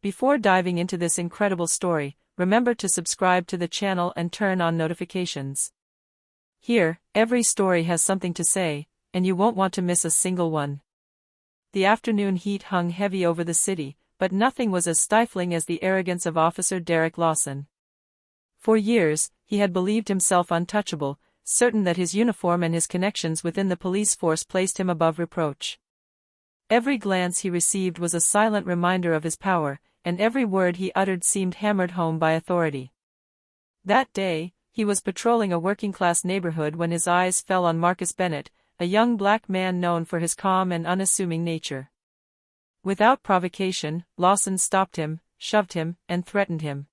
Before diving into this incredible story, remember to subscribe to the channel and turn on notifications. Here, every story has something to say, and you won't want to miss a single one. The afternoon heat hung heavy over the city, but nothing was as stifling as the arrogance of Officer Derek Lawson. For years, he had believed himself untouchable, certain that his uniform and his connections within the police force placed him above reproach. Every glance he received was a silent reminder of his power, and every word he uttered seemed hammered home by authority. That day, he was patrolling a working-class neighborhood when his eyes fell on Marcus Bennett, a young black man known for his calm and unassuming nature. Without provocation, Lawson stopped him, shoved him, and threatened him.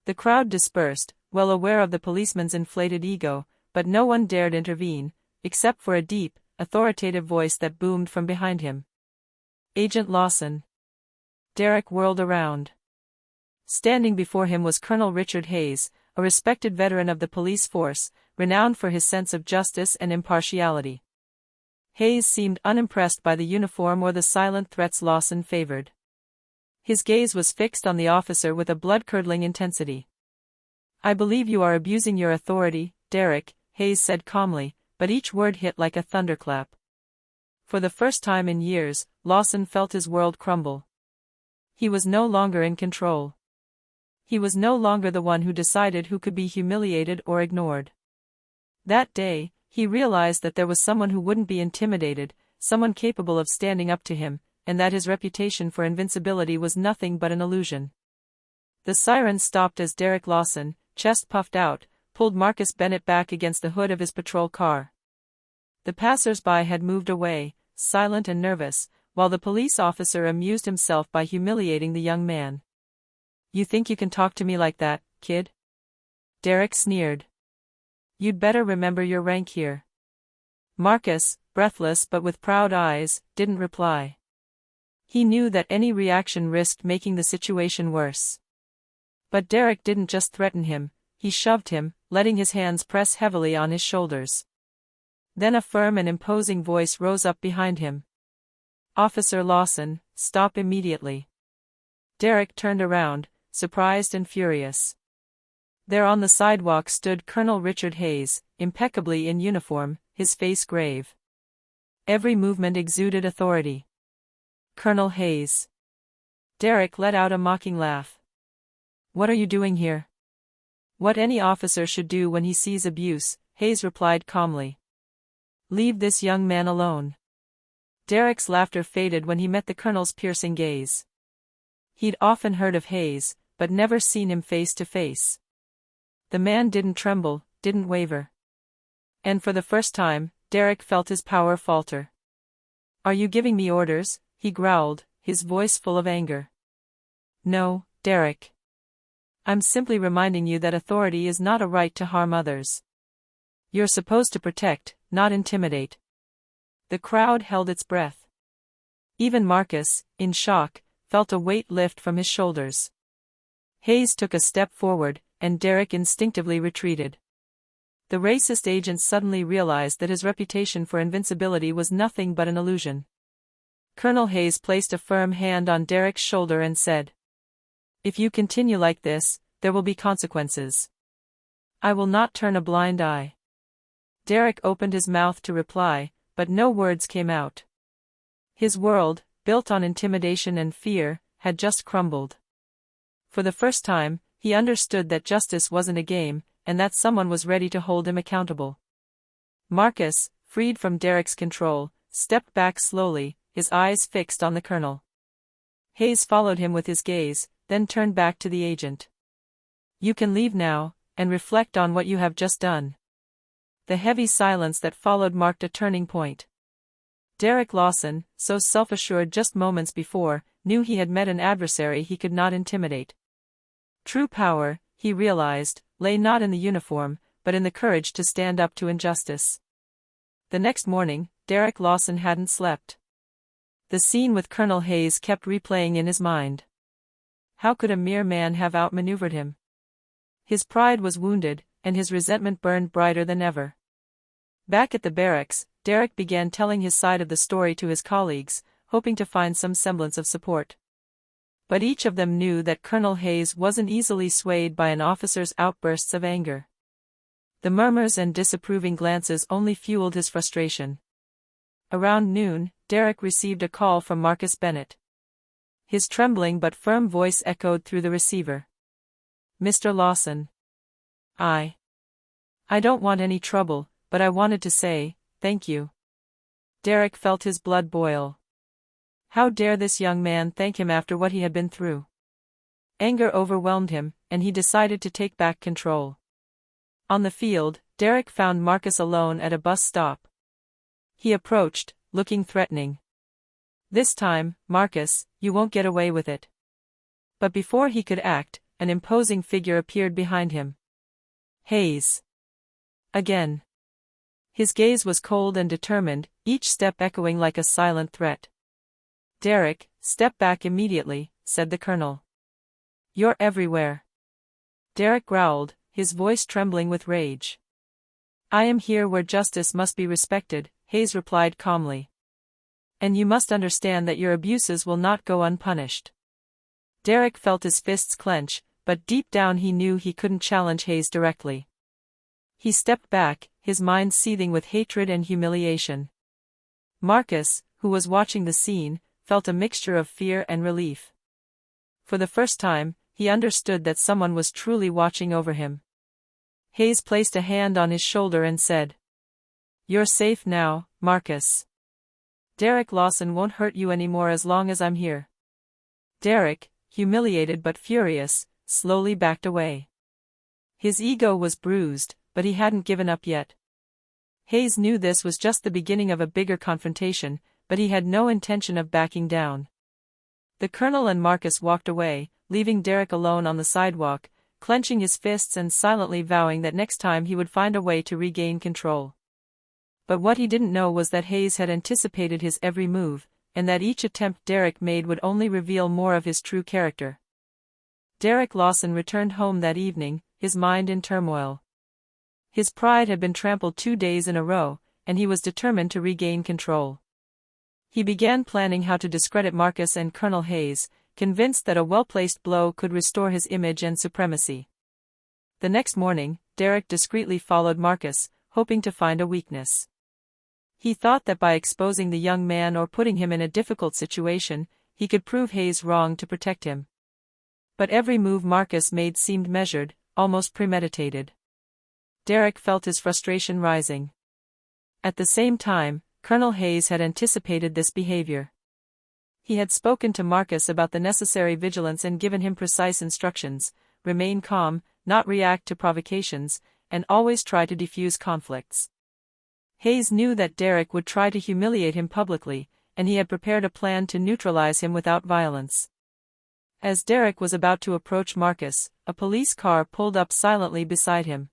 The crowd dispersed, well aware of the policeman's inflated ego, but no one dared intervene, except for a deep, authoritative voice that boomed from behind him. "Agent Lawson." Derek whirled around. Standing before him was Colonel Richard Hayes, a respected veteran of the police force, renowned for his sense of justice and impartiality. Hayes seemed unimpressed by the uniform or the silent threats Lawson favored. His gaze was fixed on the officer with a blood-curdling intensity. "I believe you are abusing your authority, Derek," Hayes said calmly, but each word hit like a thunderclap. For the first time in years, Lawson felt his world crumble. He was no longer in control. He was no longer the one who decided who could be humiliated or ignored. That day, he realized that there was someone who wouldn't be intimidated, someone capable of standing up to him, and that his reputation for invincibility was nothing but an illusion. The siren stopped as Derek Lawson, chest puffed out, pulled Marcus Bennett back against the hood of his patrol car. The passers-by had moved away, silent and nervous, while the police officer amused himself by humiliating the young man. "You think you can talk to me like that, kid?" Derek sneered. "You'd better remember your rank here." Marcus, breathless but with proud eyes, didn't reply. He knew that any reaction risked making the situation worse. But Derek didn't just threaten him, he shoved him, letting his hands press heavily on his shoulders. Then a firm and imposing voice rose up behind him. "Officer Lawson, stop immediately." Derek turned around, surprised and furious. There on the sidewalk stood Colonel Richard Hayes, impeccably in uniform, his face grave. Every movement exuded authority. "Colonel Hayes." Derek let out a mocking laugh. "What are you doing here?" "What any officer should do when he sees abuse," Hayes replied calmly. "Leave this young man alone." Derek's laughter faded when he met the colonel's piercing gaze. He'd often heard of Hayes, but never seen him face to face. The man didn't tremble, didn't waver. And for the first time, Derek felt his power falter. "Are you giving me orders?" he growled, his voice full of anger. "No, Derek. I'm simply reminding you that authority is not a right to harm others. You're supposed to protect, not intimidate." The crowd held its breath. Even Marcus, in shock, felt a weight lift from his shoulders. Hayes took a step forward, and Derek instinctively retreated. The racist agent suddenly realized that his reputation for invincibility was nothing but an illusion. Colonel Hayes placed a firm hand on Derek's shoulder and said, "If you continue like this, there will be consequences. I will not turn a blind eye." Derek opened his mouth to reply, but no words came out. His world, built on intimidation and fear, had just crumbled. For the first time, he understood that justice wasn't a game, and that someone was ready to hold him accountable. Marcus, freed from Derek's control, stepped back slowly, his eyes fixed on the colonel. Hayes followed him with his gaze, then turned back to the agent. "You can leave now, and reflect on what you have just done." The heavy silence that followed marked a turning point. Derek Lawson, so self-assured just moments before, knew he had met an adversary he could not intimidate. True power, he realized, lay not in the uniform, but in the courage to stand up to injustice. The next morning, Derek Lawson hadn't slept. The scene with Colonel Hayes kept replaying in his mind. How could a mere man have outmaneuvered him? His pride was wounded, and his resentment burned brighter than ever. Back at the barracks, Derek began telling his side of the story to his colleagues, hoping to find some semblance of support. But each of them knew that Colonel Hayes wasn't easily swayed by an officer's outbursts of anger. The murmurs and disapproving glances only fueled his frustration. Around noon, Derek received a call from Marcus Bennett. His trembling but firm voice echoed through the receiver. "Mr. Lawson. I don't want any trouble, but I wanted to say, thank you." Derek felt his blood boil. How dare this young man thank him after what he had been through? Anger overwhelmed him, and he decided to take back control. On the field, Derek found Marcus alone at a bus stop. He approached, looking threatening. "This time, Marcus, you won't get away with it." But before he could act, an imposing figure appeared behind him. Hayes. Again. His gaze was cold and determined, each step echoing like a silent threat. "Derek, step back immediately," said the colonel. "You're everywhere." Derek growled, his voice trembling with rage. "I am here where justice must be respected," Hayes replied calmly. "And you must understand that your abuses will not go unpunished." Derek felt his fists clench, but deep down he knew he couldn't challenge Hayes directly. He stepped back, his mind seething with hatred and humiliation. Marcus, who was watching the scene, felt a mixture of fear and relief. For the first time, he understood that someone was truly watching over him. Hayes placed a hand on his shoulder and said, "You're safe now, Marcus. Derek Lawson won't hurt you anymore as long as I'm here." Derek, humiliated but furious, slowly backed away. His ego was bruised, but he hadn't given up yet. Hayes knew this was just the beginning of a bigger confrontation, but he had no intention of backing down. The colonel and Marcus walked away, leaving Derek alone on the sidewalk, clenching his fists and silently vowing that next time he would find a way to regain control. But what he didn't know was that Hayes had anticipated his every move, and that each attempt Derek made would only reveal more of his true character. Derek Lawson returned home that evening, his mind in turmoil. His pride had been trampled 2 days in a row, and he was determined to regain control. He began planning how to discredit Marcus and Colonel Hayes, convinced that a well-placed blow could restore his image and supremacy. The next morning, Derek discreetly followed Marcus, hoping to find a weakness. He thought that by exposing the young man or putting him in a difficult situation, he could prove Hayes wrong to protect him. But every move Marcus made seemed measured, almost premeditated. Derek felt his frustration rising. At the same time, Colonel Hayes had anticipated this behavior. He had spoken to Marcus about the necessary vigilance and given him precise instructions: remain calm, not react to provocations, and always try to defuse conflicts. Hayes knew that Derek would try to humiliate him publicly, and he had prepared a plan to neutralize him without violence. As Derek was about to approach Marcus, a police car pulled up silently beside him.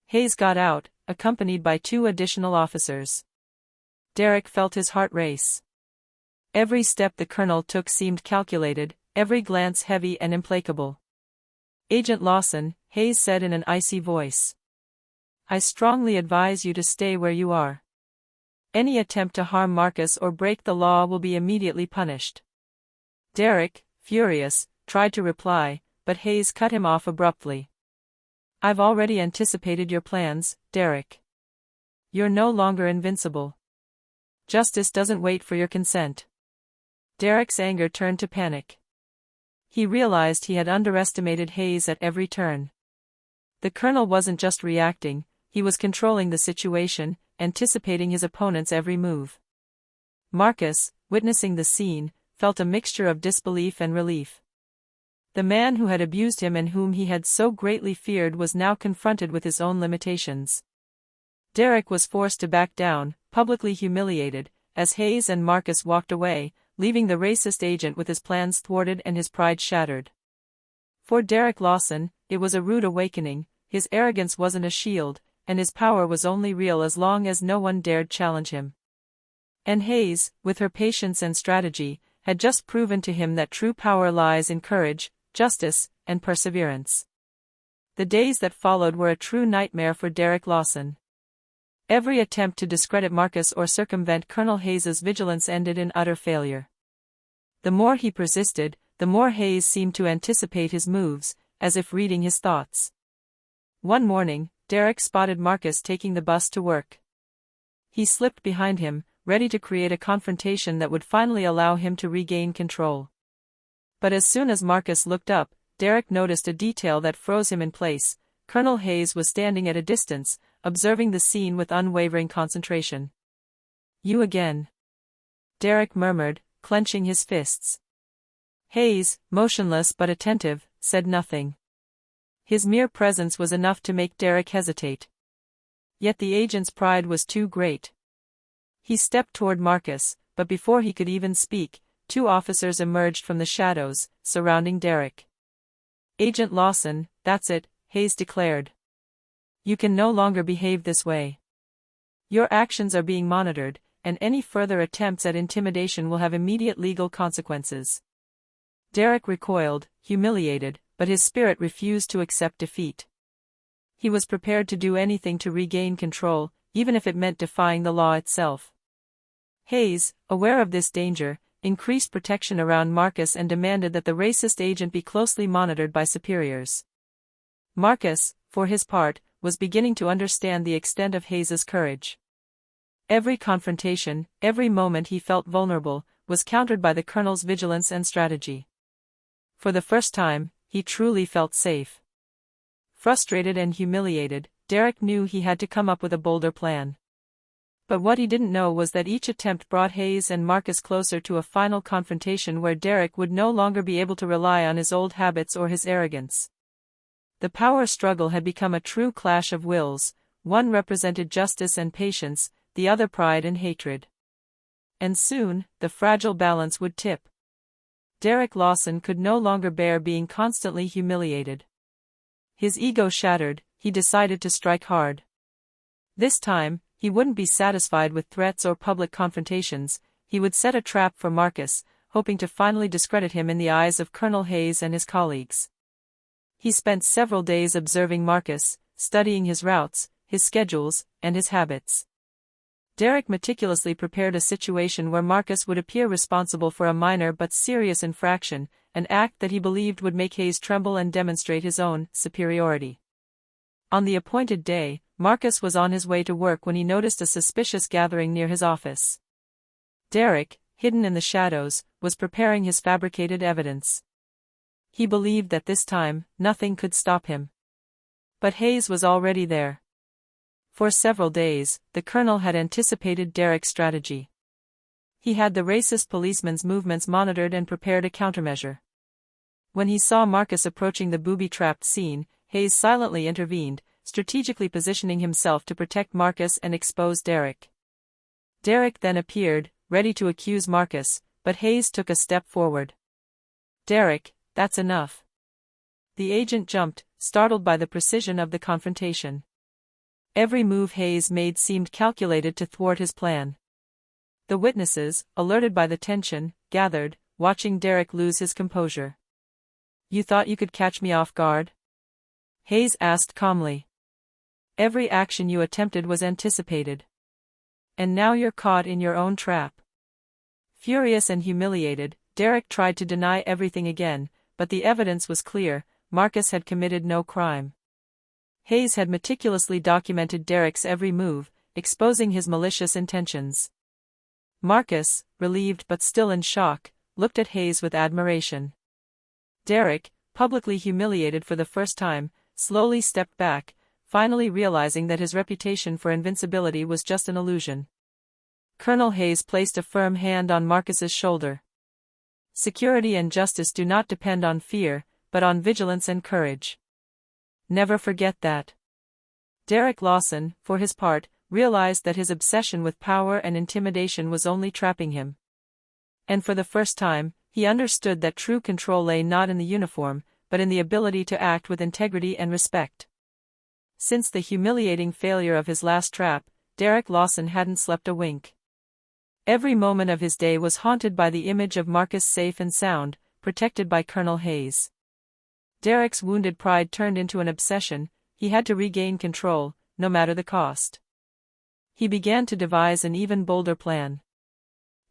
Hayes got out, accompanied by 2 additional officers. Derek felt his heart race. Every step the colonel took seemed calculated, every glance heavy and implacable. "Agent Lawson," Hayes said in an icy voice, "I strongly advise you to stay where you are. Any attempt to harm Marcus or break the law will be immediately punished." Derek, furious, tried to reply, but Hayes cut him off abruptly. "I've already anticipated your plans, Derek. You're no longer invincible. Justice doesn't wait for your consent." Derek's anger turned to panic. He realized he had underestimated Hayes at every turn. The colonel wasn't just reacting, he was controlling the situation, anticipating his opponent's every move. Marcus, witnessing the scene, felt a mixture of disbelief and relief. The man who had abused him and whom he had so greatly feared was now confronted with his own limitations. Derek was forced to back down, publicly humiliated, as Hayes and Marcus walked away, leaving the racist agent with his plans thwarted and his pride shattered. For Derek Lawson, it was a rude awakening. His arrogance wasn't a shield, and his power was only real as long as no one dared challenge him. And Hayes, with her patience and strategy, had just proven to him that true power lies in courage, justice, and perseverance. The days that followed were a true nightmare for Derek Lawson. Every attempt to discredit Marcus or circumvent Colonel Hayes's vigilance ended in utter failure. The more he persisted, the more Hayes seemed to anticipate his moves, as if reading his thoughts. One morning, Derek spotted Marcus taking the bus to work. He slipped behind him, ready to create a confrontation that would finally allow him to regain control. But as soon as Marcus looked up, Derek noticed a detail that froze him in place. Colonel Hayes was standing at a distance, observing the scene with unwavering concentration. "You again," Derek murmured, clenching his fists. Hayes, motionless but attentive, said nothing. His mere presence was enough to make Derek hesitate. Yet the agent's pride was too great. He stepped toward Marcus, but before he could even speak, two officers emerged from the shadows, surrounding Derek. "Agent Lawson, that's it," Hayes declared. "You can no longer behave this way. Your actions are being monitored, and any further attempts at intimidation will have immediate legal consequences." Derek recoiled, humiliated, but his spirit refused to accept defeat. He was prepared to do anything to regain control, even if it meant defying the law itself. Hayes, aware of this danger, increased protection around Marcus and demanded that the racist agent be closely monitored by superiors. Marcus, for his part, was beginning to understand the extent of Hayes's courage. Every confrontation, every moment he felt vulnerable, was countered by the colonel's vigilance and strategy. For the first time, he truly felt safe. Frustrated and humiliated, Derek knew he had to come up with a bolder plan. But what he didn't know was that each attempt brought Hayes and Marcus closer to a final confrontation where Derek would no longer be able to rely on his old habits or his arrogance. The power struggle had become a true clash of wills, one represented justice and patience, the other pride and hatred. And soon, the fragile balance would tip. Derek Lawson could no longer bear being constantly humiliated. His ego shattered, he decided to strike hard. This time, he wouldn't be satisfied with threats or public confrontations. He would set a trap for Marcus, hoping to finally discredit him in the eyes of Colonel Hayes and his colleagues. He spent several days observing Marcus, studying his routes, his schedules, and his habits. Derek meticulously prepared a situation where Marcus would appear responsible for a minor but serious infraction, an act that he believed would make Hayes tremble and demonstrate his own superiority. On the appointed day, Marcus was on his way to work when he noticed a suspicious gathering near his office. Derek, hidden in the shadows, was preparing his fabricated evidence. He believed that this time, nothing could stop him. But Hayes was already there. For several days, the colonel had anticipated Derek's strategy. He had the racist policeman's movements monitored and prepared a countermeasure. When he saw Marcus approaching the booby-trapped scene, Hayes silently intervened, strategically positioning himself to protect Marcus and expose Derek. Derek then appeared, ready to accuse Marcus, but Hayes took a step forward. "Derek, that's enough." The agent jumped, startled by the precision of the confrontation. Every move Hayes made seemed calculated to thwart his plan. The witnesses, alerted by the tension, gathered, watching Derek lose his composure. "You thought you could catch me off guard?" Hayes asked calmly. "Every action you attempted was anticipated. And now you're caught in your own trap." Furious and humiliated, Derek tried to deny everything again, but the evidence was clear: Marcus had committed no crime. Hayes had meticulously documented Derek's every move, exposing his malicious intentions. Marcus, relieved but still in shock, looked at Hayes with admiration. Derek, publicly humiliated for the first time, slowly stepped back, finally realizing that his reputation for invincibility was just an illusion. Colonel Hayes placed a firm hand on Marcus's shoulder. "Security and justice do not depend on fear, but on vigilance and courage. Never forget that." Derek Lawson, for his part, realized that his obsession with power and intimidation was only trapping him. And for the first time, he understood that true control lay not in the uniform, but in the ability to act with integrity and respect. Since the humiliating failure of his last trap, Derek Lawson hadn't slept a wink. Every moment of his day was haunted by the image of Marcus safe and sound, protected by Colonel Hayes. Derek's wounded pride turned into an obsession. He had to regain control, no matter the cost. He began to devise an even bolder plan.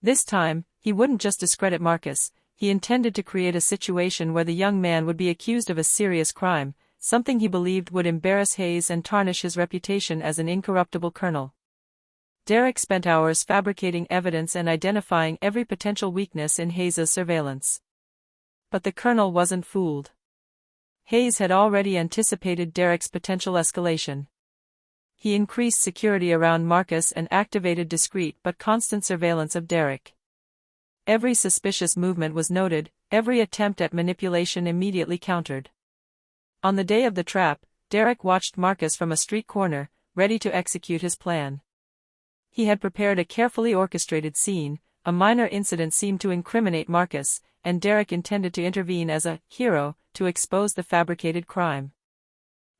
This time, he wouldn't just discredit Marcus, He intended to create a situation where the young man would be accused of a serious crime, something he believed would embarrass Hayes and tarnish his reputation as an incorruptible colonel. Derek spent hours fabricating evidence and identifying every potential weakness in Hayes' surveillance. But the colonel wasn't fooled. Hayes had already anticipated Derek's potential escalation. He increased security around Marcus and activated discreet but constant surveillance of Derek. Every suspicious movement was noted, every attempt at manipulation immediately countered. On the day of the trap, Derek watched Marcus from a street corner, ready to execute his plan. He had prepared a carefully orchestrated scene. A minor incident seemed to incriminate Marcus, and Derek intended to intervene as a hero to expose the fabricated crime.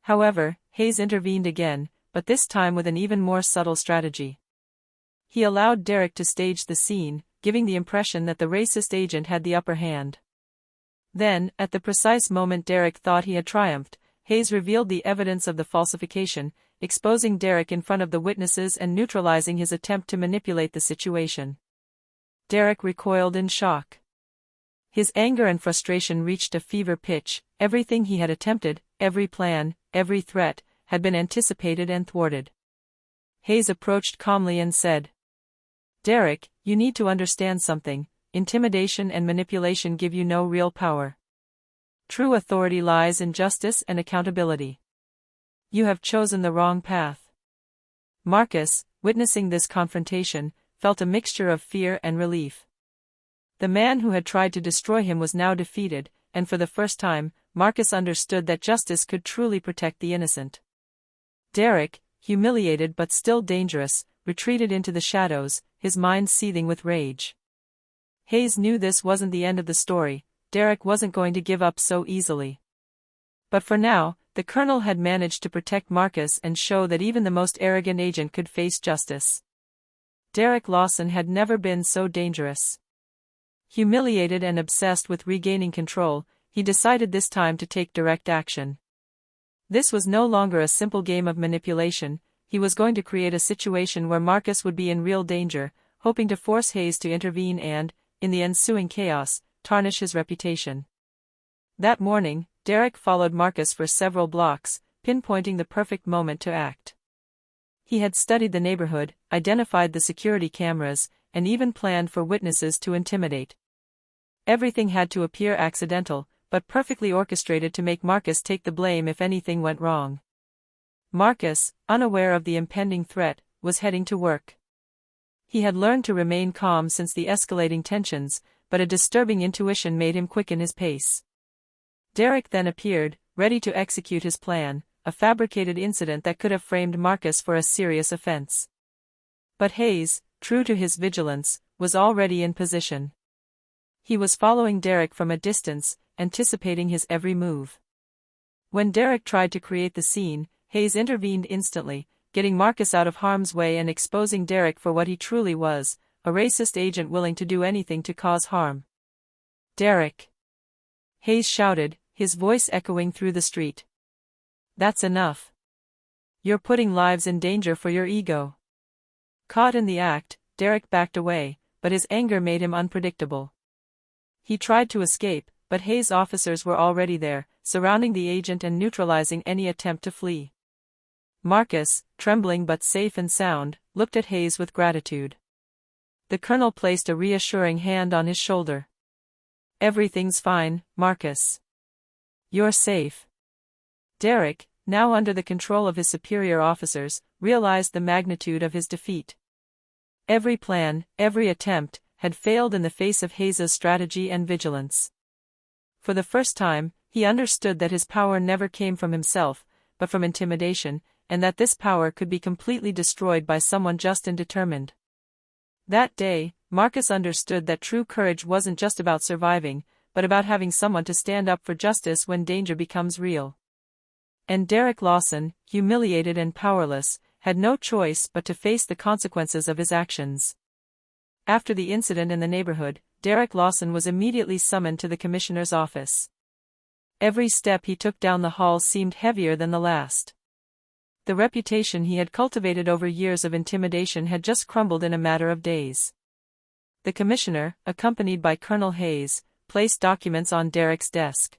However, Hayes intervened again, but this time with an even more subtle strategy. He allowed Derek to stage the scene, giving the impression that the racist agent had the upper hand. Then, at the precise moment Derek thought he had triumphed, Hayes revealed the evidence of the falsification, exposing Derek in front of the witnesses and neutralizing his attempt to manipulate the situation. Derek recoiled in shock. His anger and frustration reached a fever pitch. Everything he had attempted, every plan, every threat, had been anticipated and thwarted. Hayes approached calmly and said, "Derek, you need to understand something. Intimidation and manipulation give you no real power. True authority lies in justice and accountability. You have chosen the wrong path." Marcus, witnessing this confrontation, felt a mixture of fear and relief. The man who had tried to destroy him was now defeated, and for the first time, Marcus understood that justice could truly protect the innocent. Derek, humiliated but still dangerous, retreated into the shadows, his mind seething with rage. Hayes knew this wasn't the end of the story. Derek wasn't going to give up so easily. But for now, the colonel had managed to protect Marcus and show that even the most arrogant agent could face justice. Derek Lawson had never been so dangerous. Humiliated and obsessed with regaining control, he decided this time to take direct action. This was no longer a simple game of manipulation. He was going to create a situation where Marcus would be in real danger, hoping to force Hayes to intervene and, in the ensuing chaos, tarnish his reputation. That morning, Derek followed Marcus for several blocks, pinpointing the perfect moment to act. He had studied the neighborhood, identified the security cameras, and even planned for witnesses to intimidate. Everything had to appear accidental, but perfectly orchestrated to make Marcus take the blame if anything went wrong. Marcus, unaware of the impending threat, was heading to work. He had learned to remain calm since the escalating tensions, but a disturbing intuition made him quicken his pace. Derek then appeared, ready to execute his plan, a fabricated incident that could have framed Marcus for a serious offense. But Hayes, true to his vigilance, was already in position. He was following Derek from a distance, anticipating his every move. When Derek tried to create the scene, Hayes intervened instantly, getting Marcus out of harm's way and exposing Derek for what he truly was, a racist agent willing to do anything to cause harm. "Derek!" Hayes shouted, his voice echoing through the street. "That's enough. You're putting lives in danger for your ego." Caught in the act, Derek backed away, but his anger made him unpredictable. He tried to escape, but Hayes' officers were already there, surrounding the agent and neutralizing any attempt to flee. Marcus, trembling but safe and sound, looked at Hayes with gratitude. The colonel placed a reassuring hand on his shoulder. "Everything's fine, Marcus. You're safe." Derek, now under the control of his superior officers, realized the magnitude of his defeat. Every plan, every attempt, had failed in the face of Hayes' strategy and vigilance. For the first time, he understood that his power never came from himself, but from intimidation, and that this power could be completely destroyed by someone just and determined. That day, Marcus understood that true courage wasn't just about surviving, but about having someone to stand up for justice when danger becomes real. And Derek Lawson, humiliated and powerless, had no choice but to face the consequences of his actions. After the incident in the neighborhood, Derek Lawson was immediately summoned to the commissioner's office. Every step he took down the hall seemed heavier than the last. The reputation he had cultivated over years of intimidation had just crumbled in a matter of days. The commissioner, accompanied by Colonel Hayes, placed documents on Derek's desk.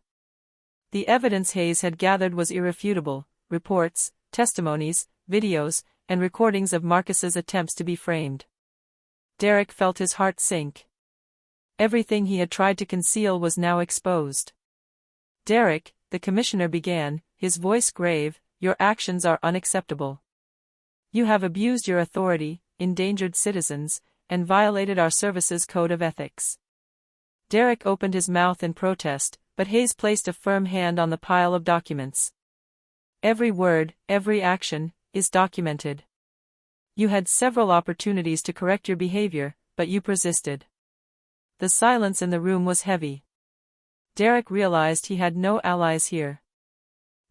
The evidence Hayes had gathered was irrefutable: reports, testimonies, videos, and recordings of Marcus's attempts to be framed. Derek felt his heart sink. Everything he had tried to conceal was now exposed. "Derek," the commissioner began, his voice grave, "your actions are unacceptable. You have abused your authority, endangered citizens, and violated our service's code of ethics." Derek opened his mouth in protest, but Hayes placed a firm hand on the pile of documents. "Every word, every action, is documented. You had several opportunities to correct your behavior, but you persisted." The silence in the room was heavy. Derek realized he had no allies here.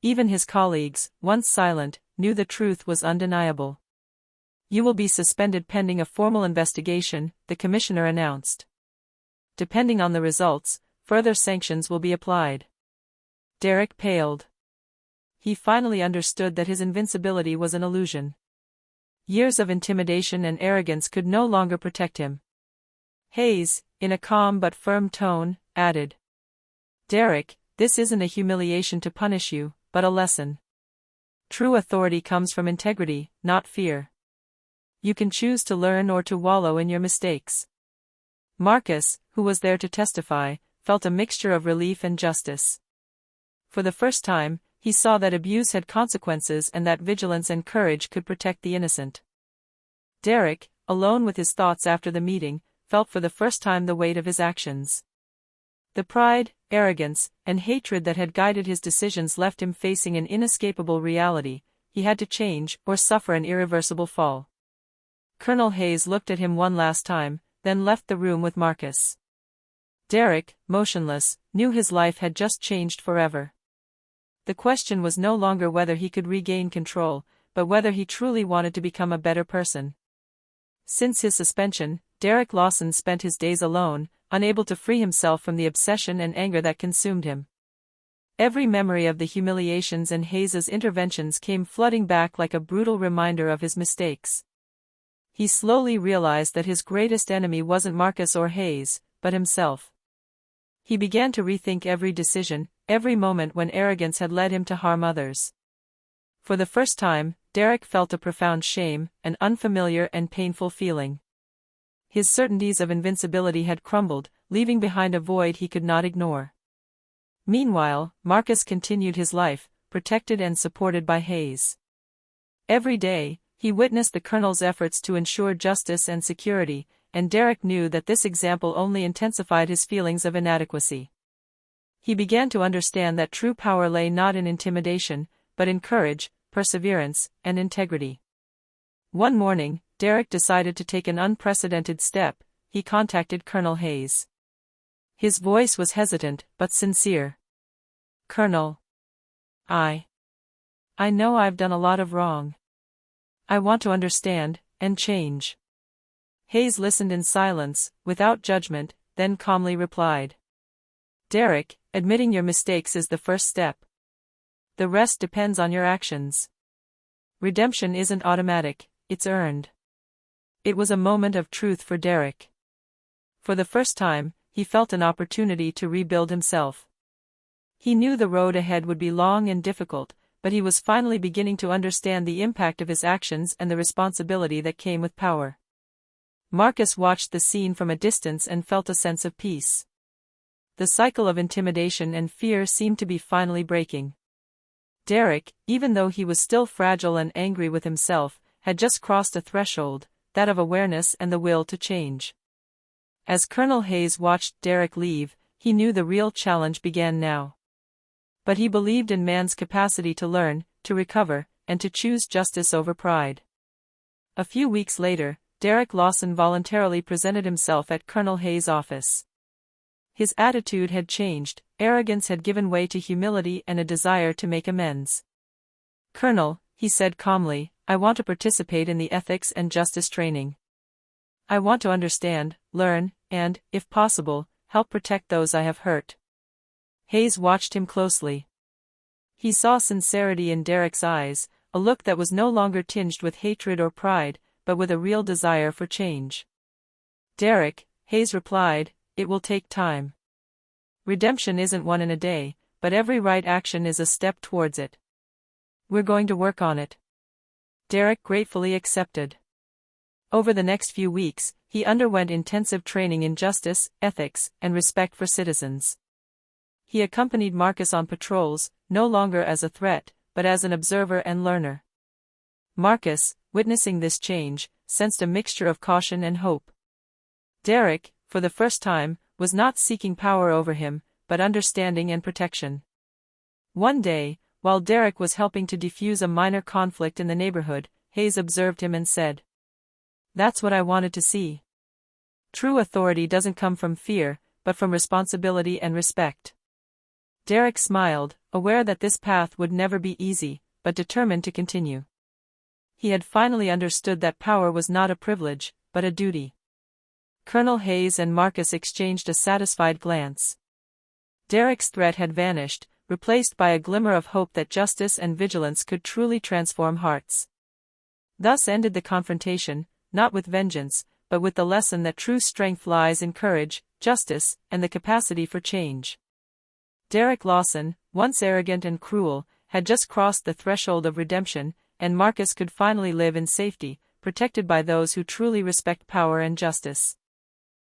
Even his colleagues, once silent, knew the truth was undeniable. "You will be suspended pending a formal investigation," the commissioner announced. "Depending on the results, further sanctions will be applied." Derek paled. He finally understood that his invincibility was an illusion. Years of intimidation and arrogance could no longer protect him. Hayes, in a calm but firm tone, added, "Derek, this isn't a humiliation to punish you, but a lesson. True authority comes from integrity, not fear. You can choose to learn or to wallow in your mistakes." Marcus, who was there to testify, felt a mixture of relief and justice. For the first time, he saw that abuse had consequences and that vigilance and courage could protect the innocent. Derek, alone with his thoughts after the meeting, felt for the first time the weight of his actions. The pride, arrogance, and hatred that had guided his decisions left him facing an inescapable reality: he had to change or suffer an irreversible fall. Colonel Hayes looked at him one last time, then left the room with Marcus. Derek, motionless, knew his life had just changed forever. The question was no longer whether he could regain control, but whether he truly wanted to become a better person. Since his suspension, Derek Lawson spent his days alone, unable to free himself from the obsession and anger that consumed him. Every memory of the humiliations and Hayes's interventions came flooding back like a brutal reminder of his mistakes. He slowly realized that his greatest enemy wasn't Marcus or Hayes, but himself. He began to rethink every decision, every moment when arrogance had led him to harm others. For the first time, Derek felt a profound shame, an unfamiliar and painful feeling. His certainties of invincibility had crumbled, leaving behind a void he could not ignore. Meanwhile, Marcus continued his life, protected and supported by Hayes. Every day, he witnessed the colonel's efforts to ensure justice and security, and Derek knew that this example only intensified his feelings of inadequacy. He began to understand that true power lay not in intimidation, but in courage, perseverance, and integrity. One morning, Derek decided to take an unprecedented step. He contacted Colonel Hayes. His voice was hesitant, but sincere. "Colonel, I know I've done a lot of wrong. I want to understand, and change." Hayes listened in silence, without judgment, then calmly replied, "Derek, admitting your mistakes is the first step. The rest depends on your actions. Redemption isn't automatic, it's earned." It was a moment of truth for Derek. For the first time, he felt an opportunity to rebuild himself. He knew the road ahead would be long and difficult, but he was finally beginning to understand the impact of his actions and the responsibility that came with power. Marcus watched the scene from a distance and felt a sense of peace. The cycle of intimidation and fear seemed to be finally breaking. Derek, even though he was still fragile and angry with himself, had just crossed a threshold, that of awareness and the will to change. As Colonel Hayes watched Derek leave, he knew the real challenge began now. But he believed in man's capacity to learn, to recover, and to choose justice over pride. A few weeks later, Derek Lawson voluntarily presented himself at Colonel Hayes' office. His attitude had changed, arrogance had given way to humility and a desire to make amends. "Colonel," he said calmly, "I want to participate in the ethics and justice training. I want to understand, learn, and, if possible, help protect those I have hurt." Hayes watched him closely. He saw sincerity in Derek's eyes, a look that was no longer tinged with hatred or pride, but with a real desire for change. "Derek," Hayes replied, "it will take time. Redemption isn't won in a day, but every right action is a step towards it. We're going to work on it. Derek gratefully accepted. Over the next few weeks, he underwent intensive training in justice, ethics, and respect for citizens. He accompanied Marcus on patrols, no longer as a threat, but as an observer and learner. Marcus, witnessing this change, sensed a mixture of caution and hope. Derek, for the first time, was not seeking power over him, but understanding and protection. One day, while Derek was helping to defuse a minor conflict in the neighborhood, Hayes observed him and said, "That's what I wanted to see. True authority doesn't come from fear, but from responsibility and respect." Derek smiled, aware that this path would never be easy, but determined to continue. He had finally understood that power was not a privilege, but a duty. Colonel Hayes and Marcus exchanged a satisfied glance. Derek's threat had vanished, replaced by a glimmer of hope that justice and vigilance could truly transform hearts. Thus ended the confrontation, not with vengeance, but with the lesson that true strength lies in courage, justice, and the capacity for change. Derek Lawson, once arrogant and cruel, had just crossed the threshold of redemption, and Marcus could finally live in safety, protected by those who truly respect power and justice.